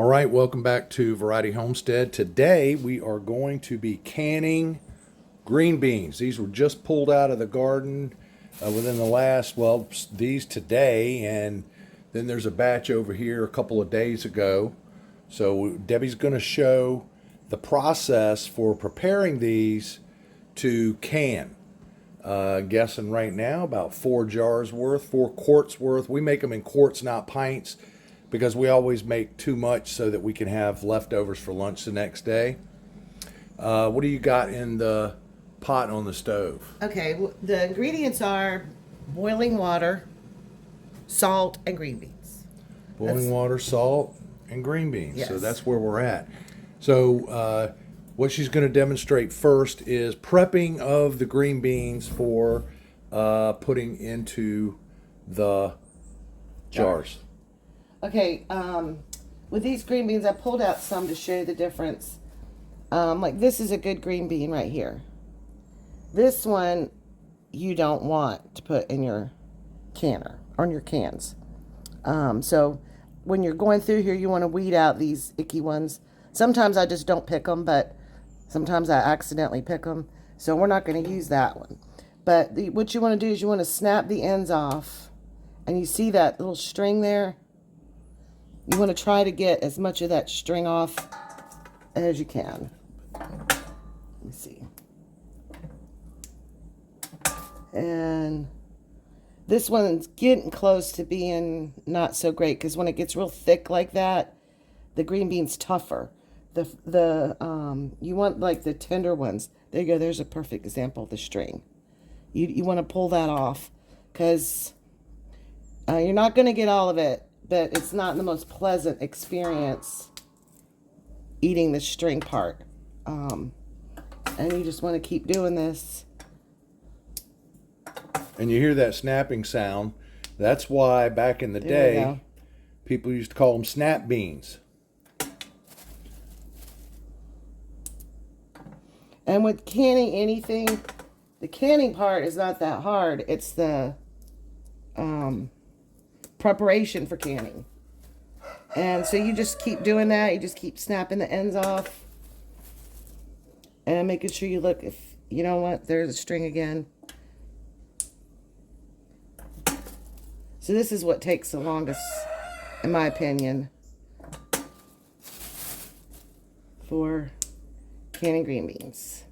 All right, welcome back to Variety Homestead. Today we are going to be canning green beans. These were just pulled out of the garden within the last, these today, and then there's a batch over here a couple of days ago. So Debbie's going to show the process for preparing these to can. Guessing right now about 4 jars worth, 4 quarts worth. We make them in quarts, not pints, because we always make too much so that we can have leftovers for lunch the next day. What do you got in the pot on the stove? Okay, the ingredients are boiling water, salt, and green beans. Boiling water, salt, and green beans. Yes. So that's where we're at. So what she's going to demonstrate first is prepping of the green beans for putting into the jars. Okay, with these green beans, I pulled out some to show you the difference. Like this is a good green bean right here. This one you don't want to put in your canner, on your cans. So when you're going through here, you want to weed out these icky ones. Sometimes I just don't pick them, but sometimes I accidentally pick them. So we're not going to use that one. But what you want to do is you want to snap the ends off. And you see that little string there? You want to try to get as much of that string off as you can. Let me see. And this one's getting close to being not so great because when it gets real thick like that, the green bean's tougher. You want like the tender ones. There you go. There's a perfect example of the string. You want to pull that off because you're not going to get all of it, but it's not the most pleasant experience eating the string part. And you just want to keep doing this. And you hear that snapping sound. That's why back in the day, people used to call them snap beans. And with canning anything, the canning part is not that hard. It's the preparation for canning. And so you just keep doing that. You just keep snapping the ends off. And making sure you look, if you know what, there's a string again. So this is what takes the longest, in my opinion, for canning green beans.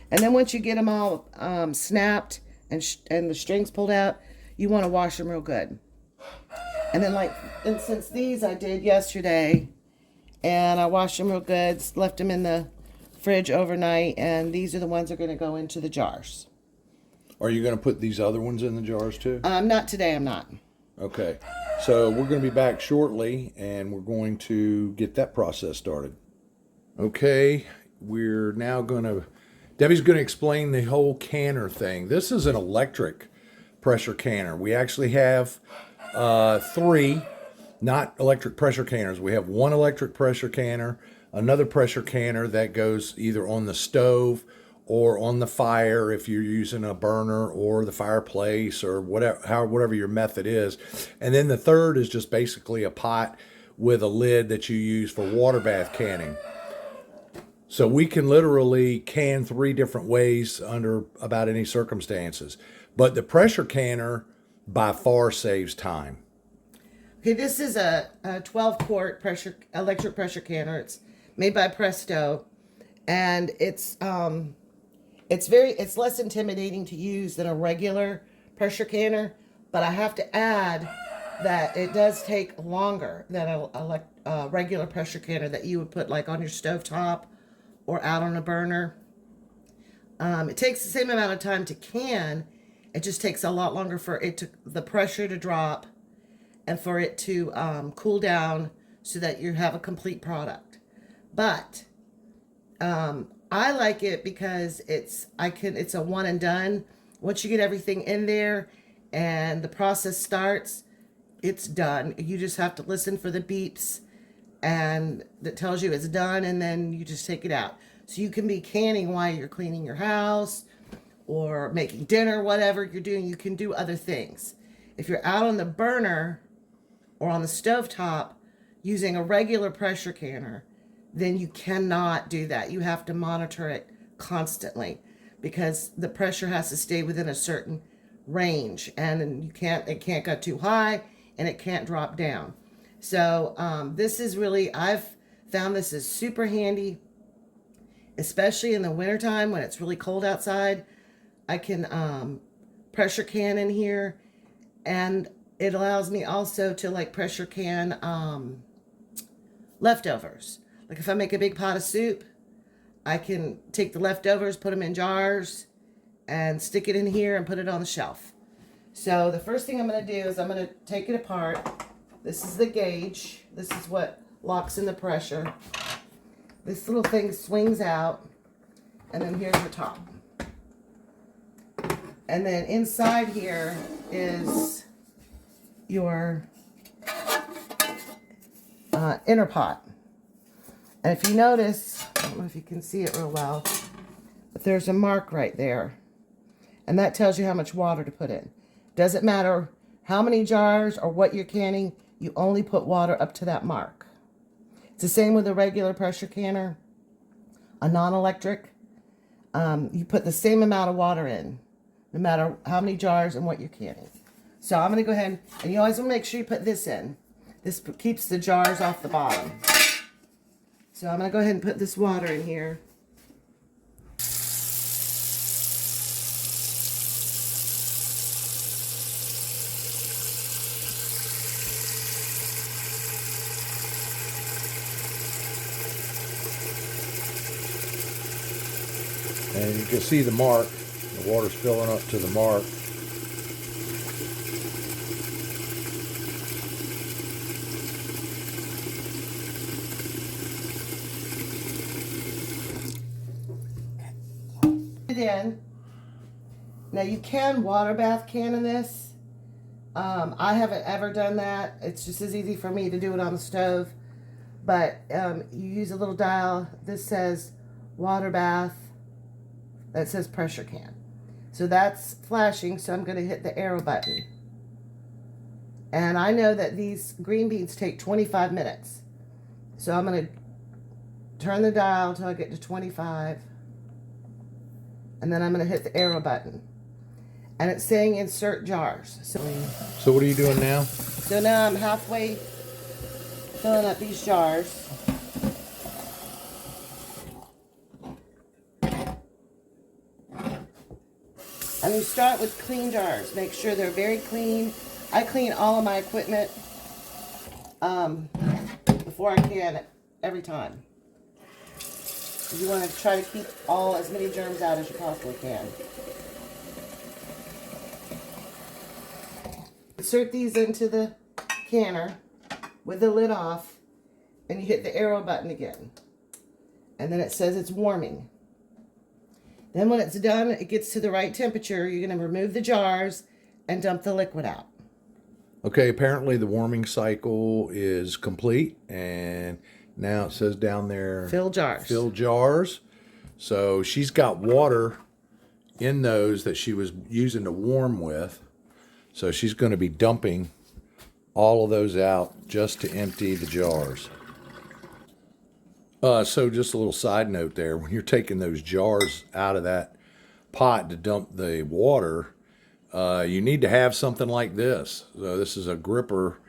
And then once you get them all snapped and the strings pulled out, you want to wash them real good. And then and since these I did yesterday, and I washed them real good, left them in the fridge overnight, and these are the ones that are going to go into the jars. Are you going to put these other ones in the jars too? Not today, I'm not. Okay. So we're going to be back shortly, and we're going to get that process started. Okay. We're now Debbie's going to explain the whole canner thing. This is an electric pressure canner. We actually have 3 not electric pressure canners. We have one electric pressure canner, another pressure canner that goes either on the stove or on the fire if you're using a burner or the fireplace or whatever your method is. And then the third is just basically a pot with a lid that you use for water bath canning. So we can literally can 3 different ways under about any circumstances. But the pressure canner by far saves time. Okay, this is a 12-quart electric pressure canner. It's made by Presto, and it's less intimidating to use than a regular pressure canner. But I have to add that it does take longer than a regular pressure canner that you would put like on your stovetop or out on a burner. It takes the same amount of time to can. It just takes a lot longer for the pressure to drop and for it to cool down so that you have a complete product. But I like it because it's a one and done. Once you get everything in there and the process starts, it's done. You just have to listen for the beeps and that tells you it's done, and then you just take it out. So you can be canning while you're cleaning your house or making dinner, whatever you're doing. You can do other things. If you're out on the burner or on the stovetop, using a regular pressure canner, then you cannot do that. You have to monitor it constantly because the pressure has to stay within a certain range, and it can't go too high and it can't drop down. So this is really, I've found this is super handy, especially in the wintertime when it's really cold outside. I can pressure can in here, and it allows me also to like pressure can leftovers. Like if I make a big pot of soup, I can take the leftovers, put them in jars, and stick it in here and put it on the shelf. So the first thing I'm going to do is I'm going to take it apart. This is the gauge. This is what locks in the pressure. This little thing swings out, and then here's the top. And then inside here is your inner pot. And if you notice, I don't know if you can see it real well, but there's a mark right there. And that tells you how much water to put in. Doesn't matter how many jars or what you're canning, you only put water up to that mark. It's the same with a regular pressure canner, a non-electric. You put the same amount of water in, no matter how many jars and what you're canning. So I'm going to go ahead, and you always want to make sure you put this in. This keeps the jars off the bottom. So I'm going to go ahead and put this water in here. And you can see the mark. The water's filling up to the mark. In. Now you can water bath can in this. I haven't ever done that. It's just as easy for me to do it on the stove. But you use a little dial. This says water bath. That says pressure can. So that's flashing, so I'm going to hit the arrow button. And I know that these green beans take 25 minutes. So I'm going to turn the dial until I get to 25. And then I'm going to hit the arrow button. And it's saying insert jars. So what are you doing now? So now I'm halfway filling up these jars. And you start with clean jars. Make sure they're very clean. I clean all of my equipment before I can it every time. You want to try to keep as many germs out as you possibly can. Insert these into the canner with the lid off, and you hit the arrow button again. And then it says it's warming. Then when it's done, it gets to the right temperature, you're going to remove the jars and dump the liquid out. Okay, apparently the warming cycle is complete, and now it says down there, Fill jars. Fill jars. So she's got water in those that she was using to warm with. So she's going to be dumping all of those out just to empty the jars. So just a little side note there, when you're taking those jars out of that pot to dump the water, you need to have something like this. So this is a gripper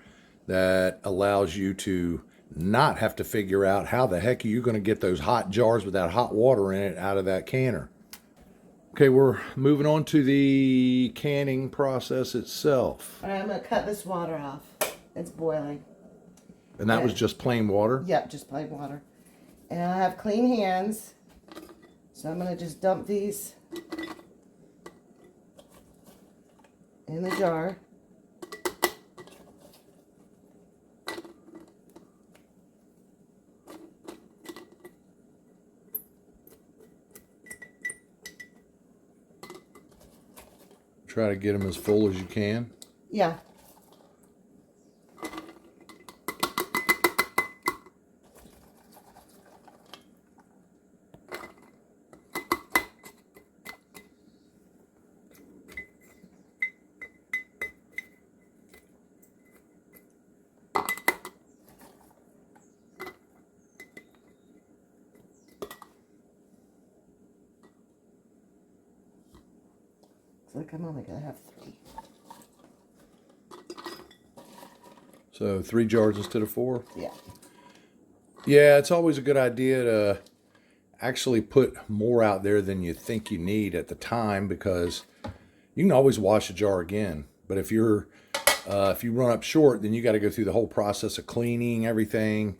that allows you to not have to figure out how the heck are you going to get those hot jars with that hot water in it out of that canner. Okay, we're moving on to the canning process itself. All right, I'm going to cut this water off. It's boiling. And that was just plain water? Yep, just plain water. And I have clean hands, so I'm going to just dump these in the jar. Try to get them as full as you can. Yeah. Looks like I'm only gonna have 3. So 3 jars instead of 4? Yeah. Yeah, it's always a good idea to actually put more out there than you think you need at the time, because you can always wash a jar again. But if you run up short, then you got to go through the whole process of cleaning everything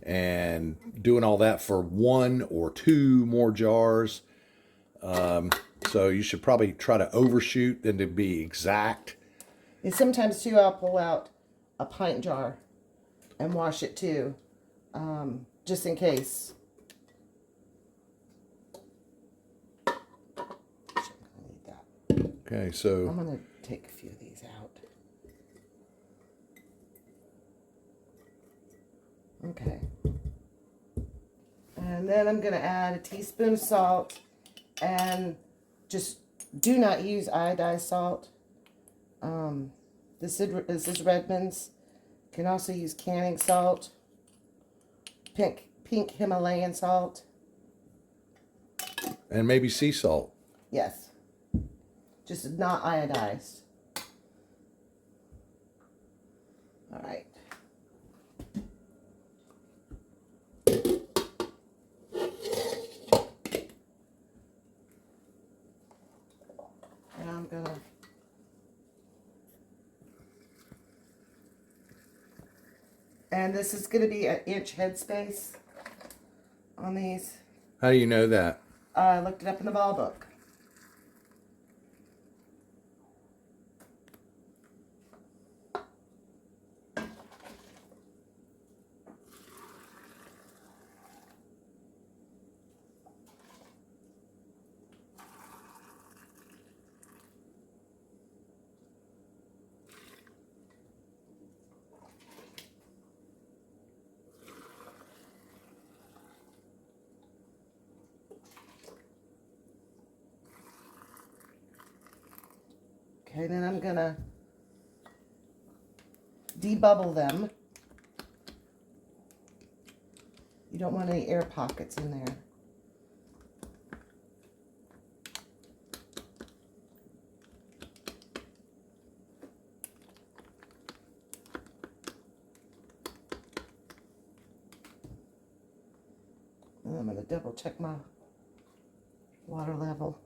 and doing all that for 1 or 2 more jars. So you should probably try to overshoot than to be exact. And sometimes too, I'll pull out a pint jar and wash it too, just in case. I need that. Okay, so I'm gonna take a few of these out. Okay. And then I'm gonna add a teaspoon of salt, and just do not use iodized salt. This is Redmond's. You can also use canning salt, pink Himalayan salt. and maybe sea salt. Yes, just not iodized. All right. And I'm gonna and this is gonna be an inch headspace on these. How do you know that? I looked it up in the ball book. Okay, then I'm gonna debubble them. You don't want any air pockets in there. And I'm gonna double check my water level.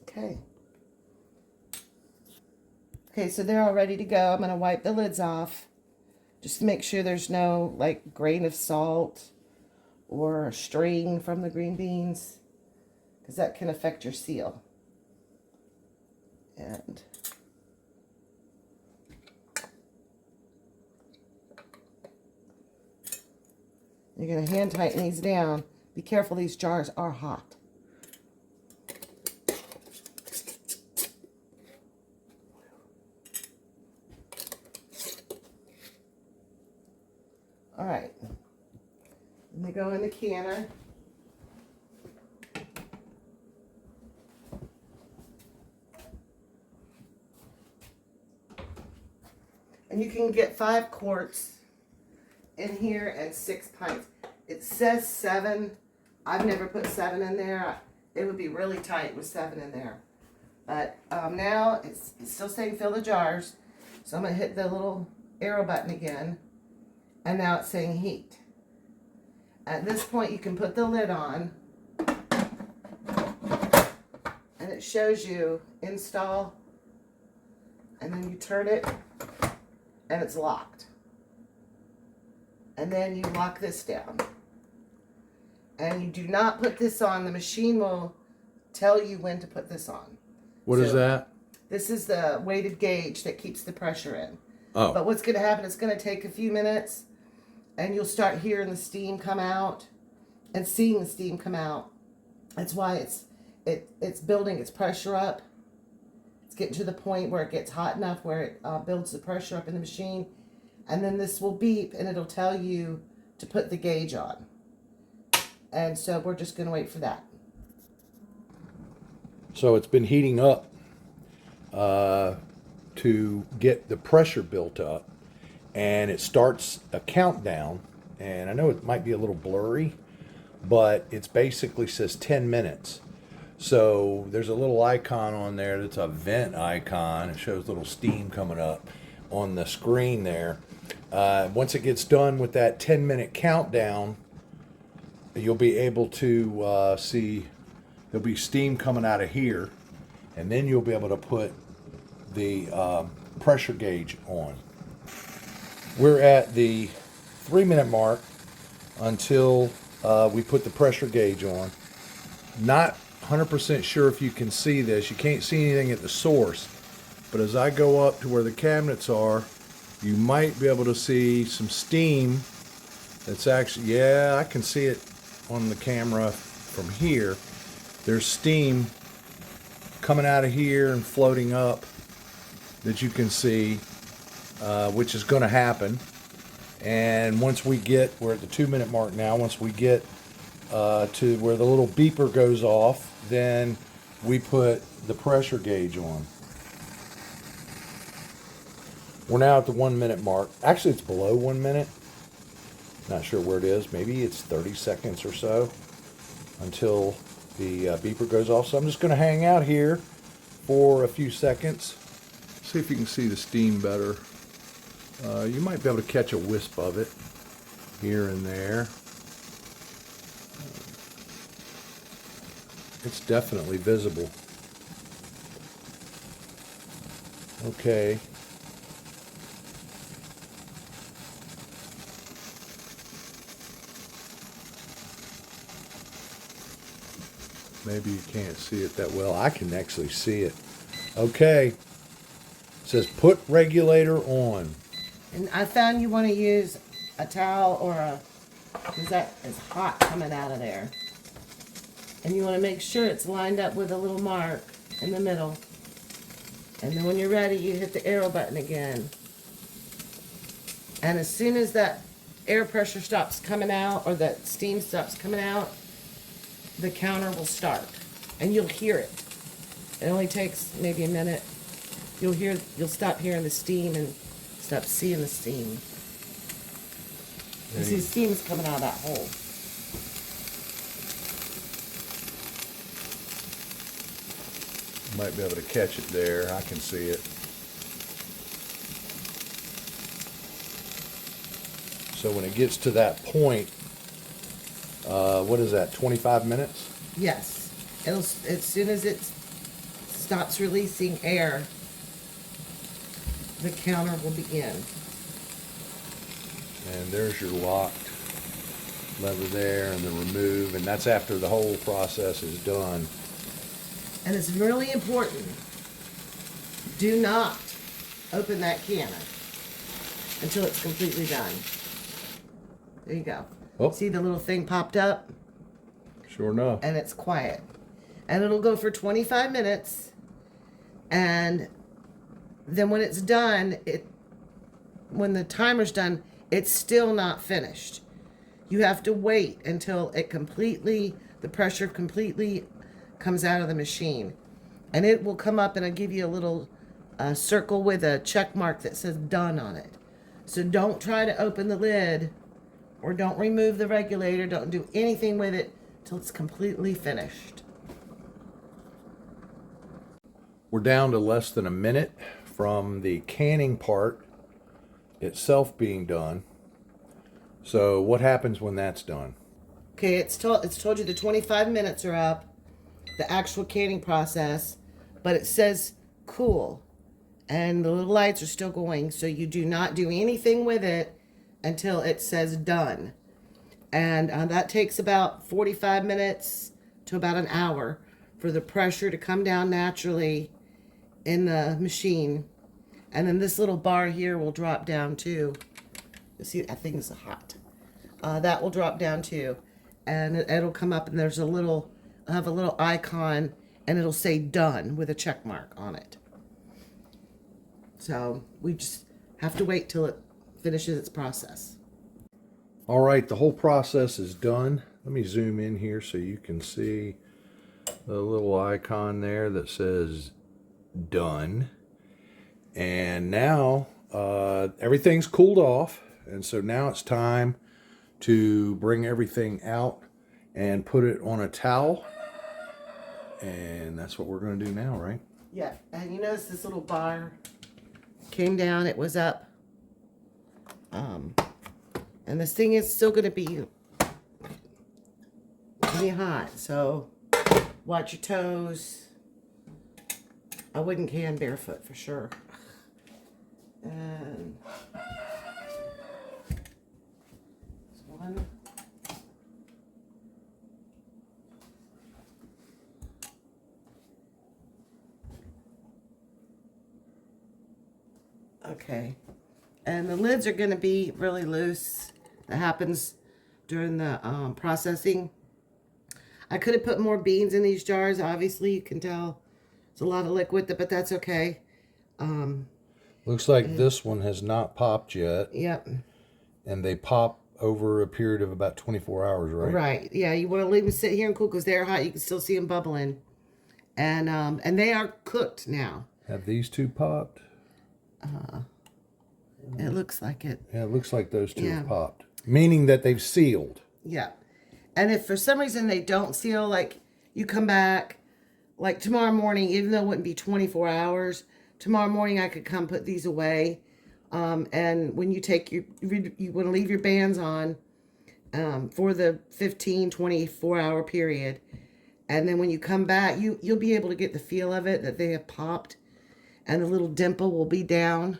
Okay. Okay, so they're all ready to go. I'm going to wipe the lids off just to make sure there's no like grain of salt or a string from the green beans, because that can affect your seal. And you're going to hand tighten these down. Be careful, these jars are hot. All right, and they go in the canner. And you can get 5 quarts in here and 6 pints. It says 7. I've never put 7 in there. It would be really tight with 7 in there. But now it's still saying fill the jars. So I'm going to hit the little arrow button again. And now it's saying heat. At this point, you can put the lid on. And it shows you install. And then you turn it. And it's locked. And then you lock this down. And you do not put this on. The machine will tell you when to put this on. What is that? This is the weighted gauge that keeps the pressure in. Oh. But what's going to happen, it's going to take a few minutes. And you'll start hearing the steam come out and seeing the steam come out. That's why it's building its pressure up. It's getting to the point where it gets hot enough where it builds the pressure up in the machine. And then this will beep and it'll tell you to put the gauge on. And so we're just going to wait for that. So it's been heating up to get the pressure built up, and it starts a countdown. And I know it might be a little blurry, but it's basically says 10 minutes. So there's a little icon on there that's a vent icon. It shows little steam coming up on the screen there. Once it gets done with that 10-minute countdown, you'll be able to see there'll be steam coming out of here, and then you'll be able to put the pressure gauge on. We're at the 3-minute mark until we put the pressure gauge on. Not 100% sure if you can see this. You can't see anything at the source, but as I go up to where the cabinets are, you might be able to see some steam. That's actually, yeah, I can see it on the camera from here. There's steam coming out of here and floating up that you can see, which is going to happen. And once we get, we're at the 2-minute mark now, once we get to where the little beeper goes off, then we put the pressure gauge on. We're now at the 1-minute mark. Actually, it's below 1 minute. Not sure where it is. Maybe it's 30 seconds or so until the beeper goes off. So I'm just going to hang out here for a few seconds. See if you can see the steam better. You might be able to catch a wisp of it here and there. It's definitely visible. Okay. Maybe you can't see it that well. I can actually see it. Okay. It says put regulator on. And I found you want to use a towel or a, because that is hot coming out of there. And you want to make sure it's lined up with a little mark in the middle. And then when you're ready, you hit the arrow button again. And as soon as that air pressure stops coming out, or that steam stops coming out, the counter will start. And you'll hear it. It only takes maybe a minute. You'll stop hearing the steam and stop seeing the steam. You see steam's coming out of that hole. Might be able to catch it there. I can see it. So when it gets to that point, what is that, 25 minutes? Yes. As soon as it stops releasing air, the counter will begin. And there's your locked lever there, and the remove, and that's after the whole process is done. And it's really important, do not open that canner until it's completely done. There you go. Oh. See the little thing popped up? Sure enough. And it's quiet. And it'll go for 25 minutes. And then when it's done, when the timer's done, it's still not finished. You have to wait until the pressure completely comes out of the machine. And it will come up and it'll give you a little circle with a check mark that says done on it. So don't try to open the lid, or don't remove the regulator. Don't do anything with it till it's completely finished. We're down to less than a minute from the canning part itself being done. So what happens when that's done? Okay, it's told you the 25 minutes are up, the actual canning process, but it says cool, and the little lights are still going, so you do not do anything with it until it says done. And that takes about 45 minutes to about an hour for the pressure to come down naturally in the machine. And then this little bar here will drop down too. You see, I think it's hot. That will drop down too. And it'll come up, and I'll have a little icon, and it'll say done with a check mark on it. So we just have to wait till it finishes its process. All right, the whole process is done. Let me zoom in here so you can see the little icon there that says done. And now everything's cooled off. And so now it's time to bring everything out and put it on a towel. And that's what we're going to do now, right? Yeah, and you notice this little bar came down, it was up. And this thing is still going to be hot, so watch your toes. I wouldn't can barefoot for sure. And one. Okay, and the lids are going to be really loose. That happens during the processing. I could have put more beans in these jars. Obviously, you can tell it's a lot of liquid, but that's okay. Looks like this one has not popped yet. Yep. And they pop over a period of about 24 hours, right? Right. Yeah, you want to leave them sit here and cool because they're hot. You can still see them bubbling. And they are cooked now. Have these two popped? It looks like it. Yeah, it looks like those two Yeah. have popped. Meaning that they've sealed. Yeah. And if for some reason they don't seal, like you come back, like tomorrow morning, even though it wouldn't be 24 hours, tomorrow morning I could come put these away. And when you take you want to leave your bands on for the 15, 24 hour period. And then when you come back, you'll be able to get the feel of it, that they have popped. And the little dimple will be down.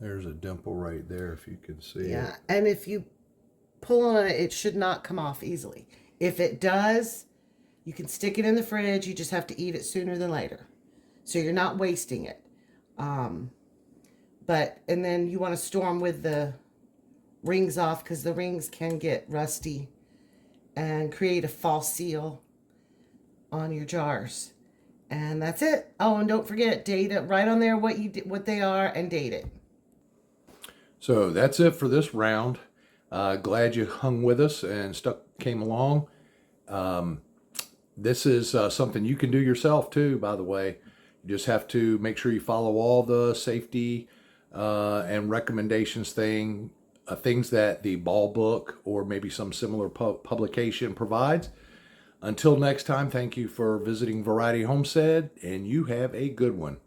There's a dimple right there, if you can see Yeah, it. and if you pull on it, it should not come off easily. If it does, you can stick it in the fridge. You just have to eat it sooner than later. So you're not wasting it. And then you want to store them with the rings off because the rings can get rusty and create a false seal on your jars. And that's it. Oh, and don't forget, date it right on there what they are and date it. So that's it for this round. Glad you hung with us and came along. This is something you can do yourself too, by the way. You just have to make sure you follow all the safety and recommendations things that the Ball Book or maybe some similar publication provides. Until next time, thank you for visiting Variety Homestead, and you have a good one.